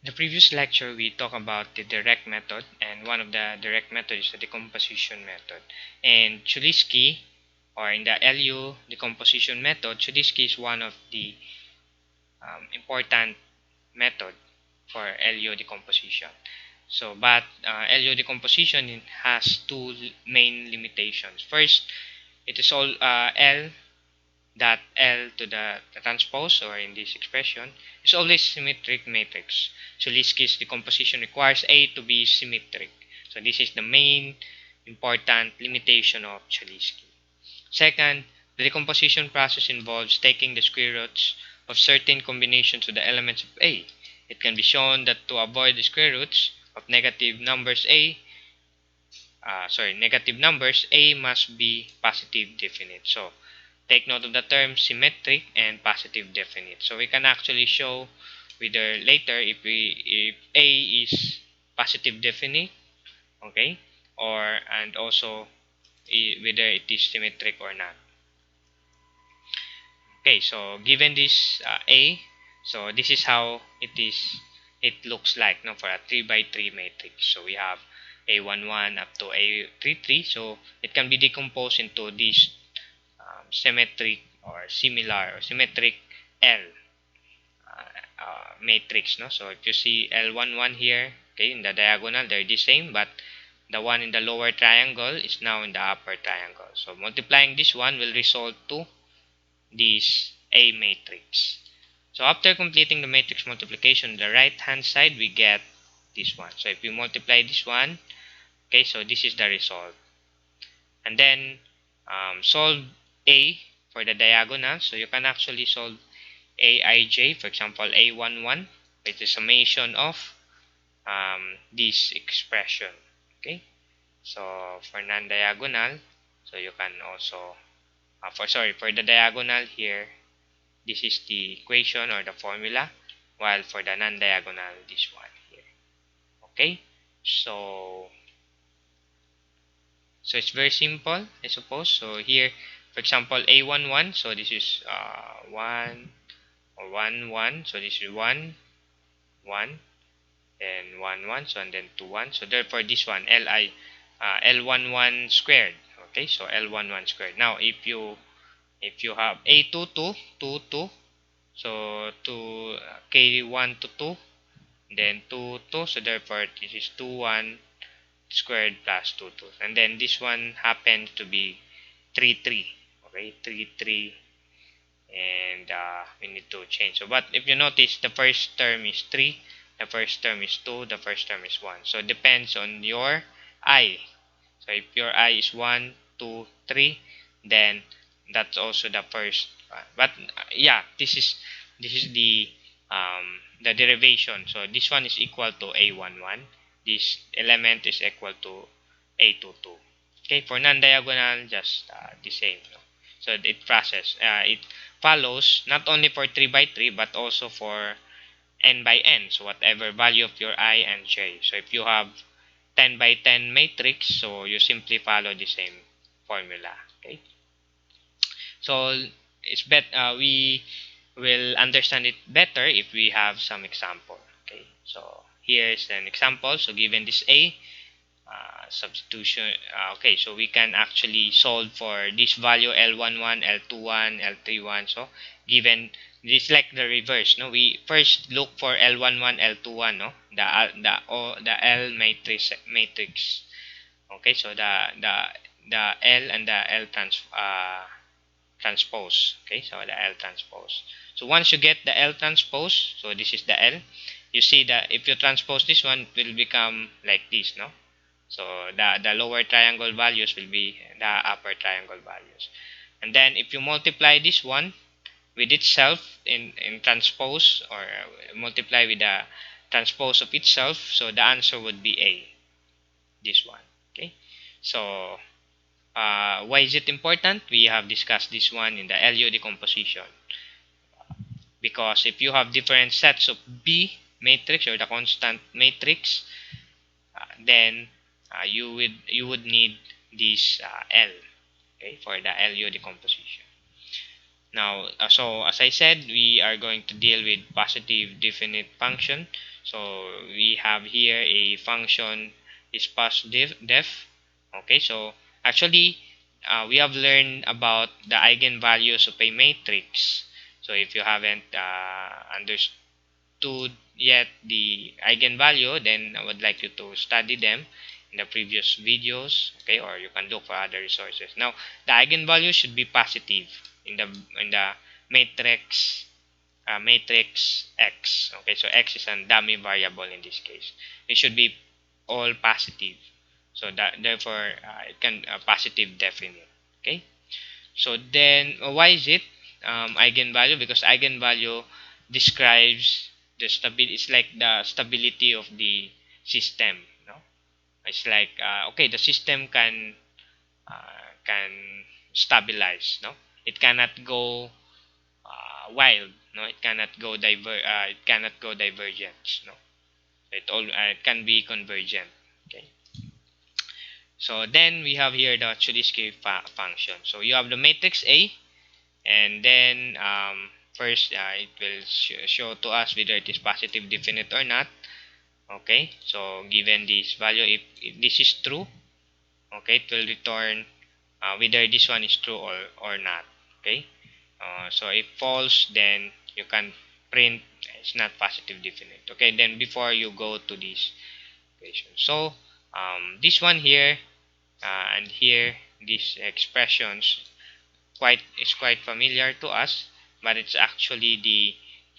the previous lecture, we talked about the direct method, and one of the direct methods is the decomposition method. And Cholesky, or in the LU decomposition method, Cholesky is one of the important method for LU decomposition. So, but LU decomposition has two main limitations. First, it is all L that L to the transpose, or in this expression, is always symmetric matrix. So Cholesky's decomposition requires A to be symmetric. So this is the main important limitation of Cholesky. Second, the decomposition process involves taking the square roots of certain combinations of the elements of A. It can be shown that to avoid the square roots of negative numbers A must be positive definite. So take note of the term symmetric and positive definite. So we can actually show whether later if A is positive definite, okay, and also whether it is symmetric or not. Okay, so given this A, so this is how it looks like, no, for a 3 by 3 matrix. So we have A11 up to A33. So it can be decomposed into these symmetric or similar or symmetric L matrix, no. So if you see L11 here, okay, in the diagonal they're the same, but the one in the lower triangle is now in the upper triangle. So multiplying this one will result to this A matrix. So after completing the matrix multiplication, the right hand side we get this one. So if you multiply this one, okay, so this is the result. And then solve A for the diagonal. So you can actually solve Aij, for example A11, which is summation of this expression. Okay, so for non-diagonal, so you can also for the diagonal here, this is the equation or the formula, while for the non-diagonal, this one here. Okay, so it's very simple, I suppose. So here, for example, A11, so this is 1 or 1 1, so this is 1 1, then 1 1, so and then 2 1. So therefore this one L11 squared. Okay, so L11 squared. Now if you have A22 2 2, so to K1 to 2, then 2 2, so therefore this is 2 1 squared plus 2 2, and then this one happens to be 3 3. Okay, 3 3, and we need to change. So but if you notice, the first term is 3, the first term is 2, the first term is 1. So it depends on your I. So if your I is 1 2 3, then that's also the first one. But yeah, this is the derivation. So this one is equal to A11, this element is equal to A22. Okay, for non-diagonal, just the same, no? So it follows not only for 3 by 3 but also for n by n, so whatever value of your I and j. So if you have 10 by 10 matrix, so you simply follow the same formula. Okay, so we will understand it better if we have some example. Okay, so here's an example. So given this A, substitution, okay, so we can actually solve for this value L11 L21 L31. So given this, like the reverse, no, we first look for L11 L21, no, the L matrix. Okay, so the L and the L transpose. Okay, so the L transpose. So once you get the L transpose, so this is the L, you see that if you transpose this one, it will become like this, no. So the lower triangle values will be the upper triangle values, and then if you multiply this one with itself in transpose, or multiply with the transpose of itself, so the answer would be A, this one. Okay, so why is it important? We have discussed this one in the LU decomposition, because if you have different sets of B matrix or the constant matrix, then you would need this L, okay, for the LU decomposition. Now, so as I said, we are going to deal with positive definite function. So we have here a function is positive def. Okay, so actually we have learned about the eigenvalues of a matrix. So if you haven't understood yet the eigenvalue, then I would like you to study them in the previous videos, okay, or you can look for other resources. Now, the eigenvalue should be positive in the matrix matrix X. Okay, so X is a dummy variable in this case. It should be all positive. So that therefore it can positive definite. Okay. So then why is it eigenvalue? Because eigenvalue describes the stability. It's like the stability of the system. No, it's like okay, the system can stabilize. No, it cannot go wild. No, it cannot go it cannot go divergent. No, it can be convergent. Okay. So then we have here the Choleski function. So you have the matrix A, and then first it will show to us whether it is positive definite or not. Okay, so given this value, if this is true, okay, it will return whether this one is true or not. Okay, so if false, then you can print it's not positive definite. Okay, then before you go to this equation, so this one here and here, these expressions quite familiar to us, but it's actually the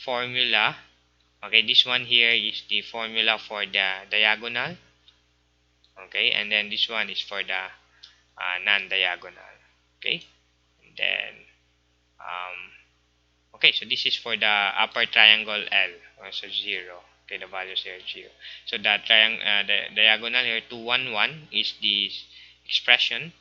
formula. Okay, this one here is the formula for the diagonal. Okay, and then this one is for the non-diagonal. Okay, and then okay, so this is for the upper triangle L, so 0. Okay, the values here 0. So the diagonal here 2 1 1 is this expression.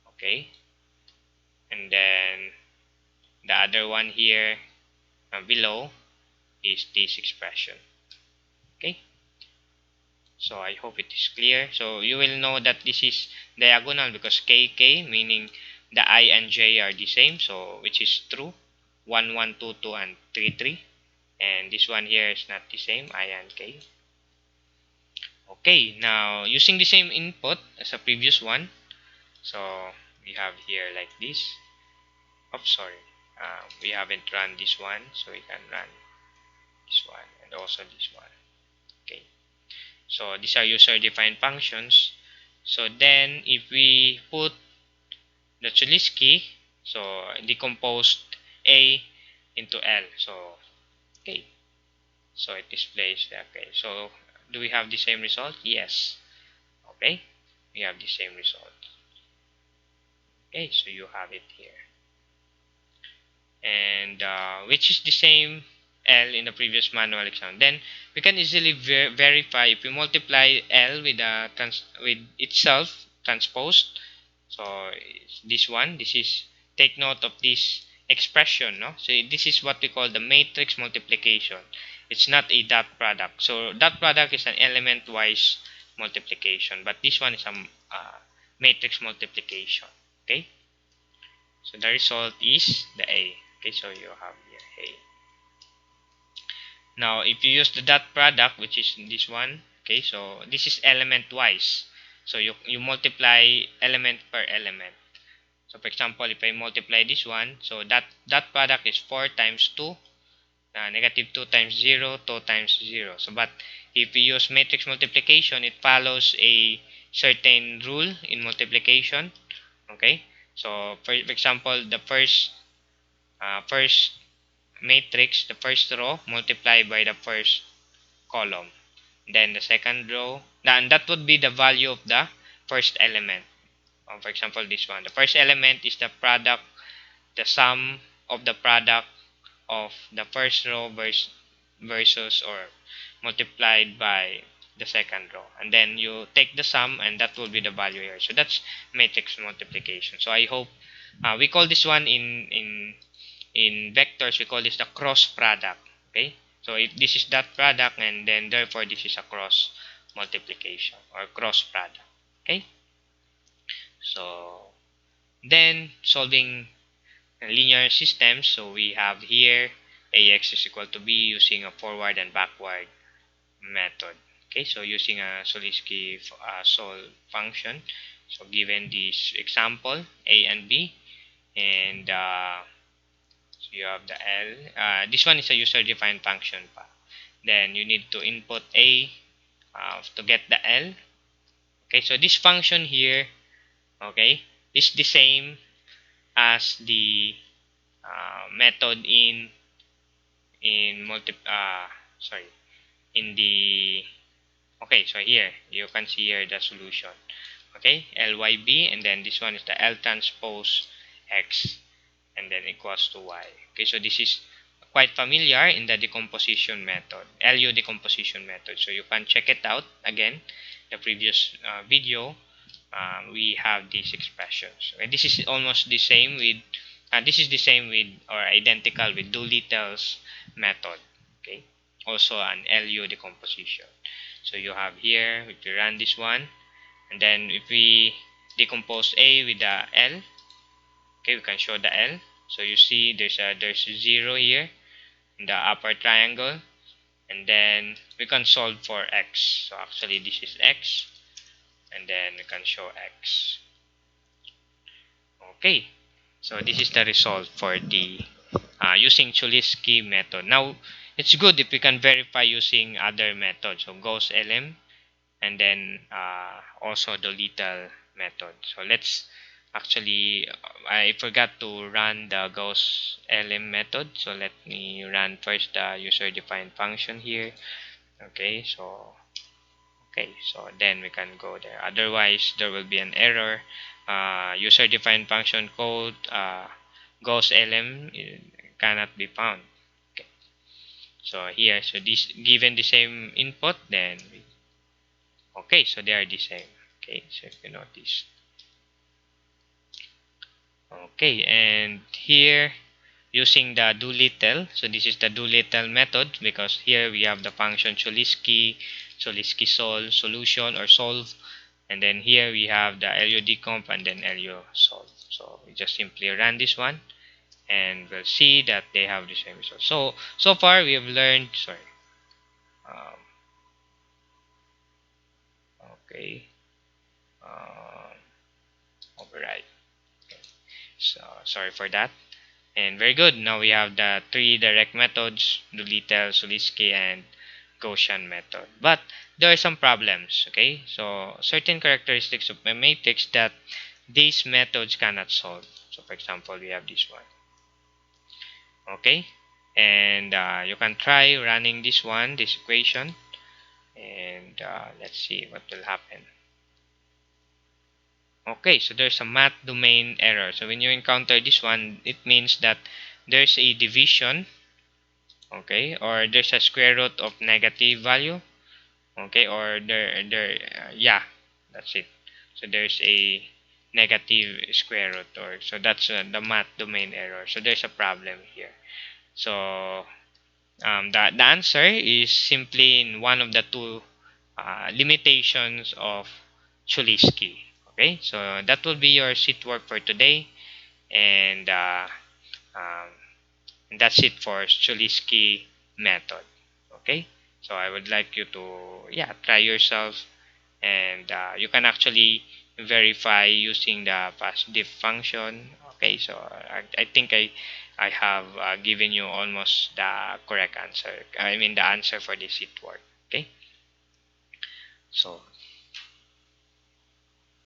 Okay, and then the other one here below is this expression. Okay, so I hope it is clear. So you will know that this is diagonal because KK, meaning the I and J are the same, so which is true. 1 1 2 2 and 3 3, and this one here is not the same, I and K. Okay, now using the same input as a previous one, so we have here like this. Oops, sorry, we haven't run this one, so we can run this one and also this one. Okay, so these are user defined functions. So then if we put the Cholesky, so decomposed A into L, so okay, so it displays that. Okay, so do we have the same result? Yes. Okay, we have the same result. Okay, so you have it here, and which is the same L in the previous manual exam. Then we can easily verify if we multiply L with itself transposed. So this one, this is, take note of this expression, no? So this is what we call the matrix multiplication. It's not a dot product. So dot product is an element wise multiplication, but this one is a matrix multiplication. Okay, so the result is the A. Okay, so you have here A. Now if you use the dot product, which is this one, okay, so this is element wise, so you multiply element per element. So for example, if I multiply this one, so that product is 4 times 2, negative 2 times 0, 2 times 0. So but if we use matrix multiplication, it follows a certain rule in multiplication. Okay, so for example, the first matrix, the first row multiplied by the first column, then the second row, and that would be the value of the first element. For example, this one, the first element is the product, the sum of the product of the first row versus or multiplied by the second row, and then you take the sum and that will be the value here. So that's matrix multiplication. So I hope we call this one in vectors, we call this the cross product. Okay, so if this is that product, and then therefore this is a cross multiplication or cross product. Okay, so then solving linear systems, so we have here ax is equal to b using a forward and backward method. Okay, so using a Cholesky solve function. So given this example, a and b, and so you have the L. This one is a user-defined function pa. Then you need to input a to get the L. Okay, so this function here, okay, is the same as the method in multi sorry in the okay, so here you can see here the solution. Okay, lyb, and then this one is the L transpose x, and then equals to y. Okay, so this is quite familiar in the decomposition method, LU decomposition method. So you can check it out again, the previous video. We have these expressions. Okay, this is almost the same with this is the same with, or identical with, Doolittle's method. Okay, also an LU decomposition. So you have here, if we run this one, and then if we decompose a with the L, okay, we can show the L. So you see there's a 0 here in the upper triangle, and then we can solve for x. So actually this is x, and then we can show x. Okay, so this is the result for the using Cholesky method. Now it's good if we can verify using other methods, so Gauss LM, and then also the Little method. So let's actually, I forgot to run the Gauss LM method, so let me run first the user defined function here. Okay, so then we can go there, otherwise there will be an error. User defined function code Gauss LM cannot be found. Okay, so here, so this given the same input, then okay, so they are the same. Okay, so if you notice, okay, and here using the Doolittle, so this is the Doolittle method, because here we have the function Cholesky, Cholesky solve, solution or solve, and then here we have the LU decomp and then LU solve. So we just simply run this one, and we'll see that they have the same result. So far we have learned, sorry, um, okay, um, override. Okay. So sorry for that. And very good. Now we have the three direct methods: Doolittle, Cholesky, and Gaussian method. But there are some problems. Okay, so certain characteristics of a matrix that these methods cannot solve. So for example, we have this one. Okay, and you can try running this one, this equation, and let's see what will happen. Okay, so there's a math domain error. So when you encounter this one, it means that there's a division, okay, or there's a square root of negative value, okay, or yeah, that's it. So there's a negative square root, or so that's the math domain error. So there's a problem here. So the answer is simply in one of the two limitations of Cholesky. Okay, so that will be your sheet work for today, and um, that's it for Cholesky method. Okay, so I would like you to, yeah, try yourself, and you can actually verify using the fast diff function. Okay, so I think I have given you almost the correct answer. I mean the answer for this sheet work. Okay, so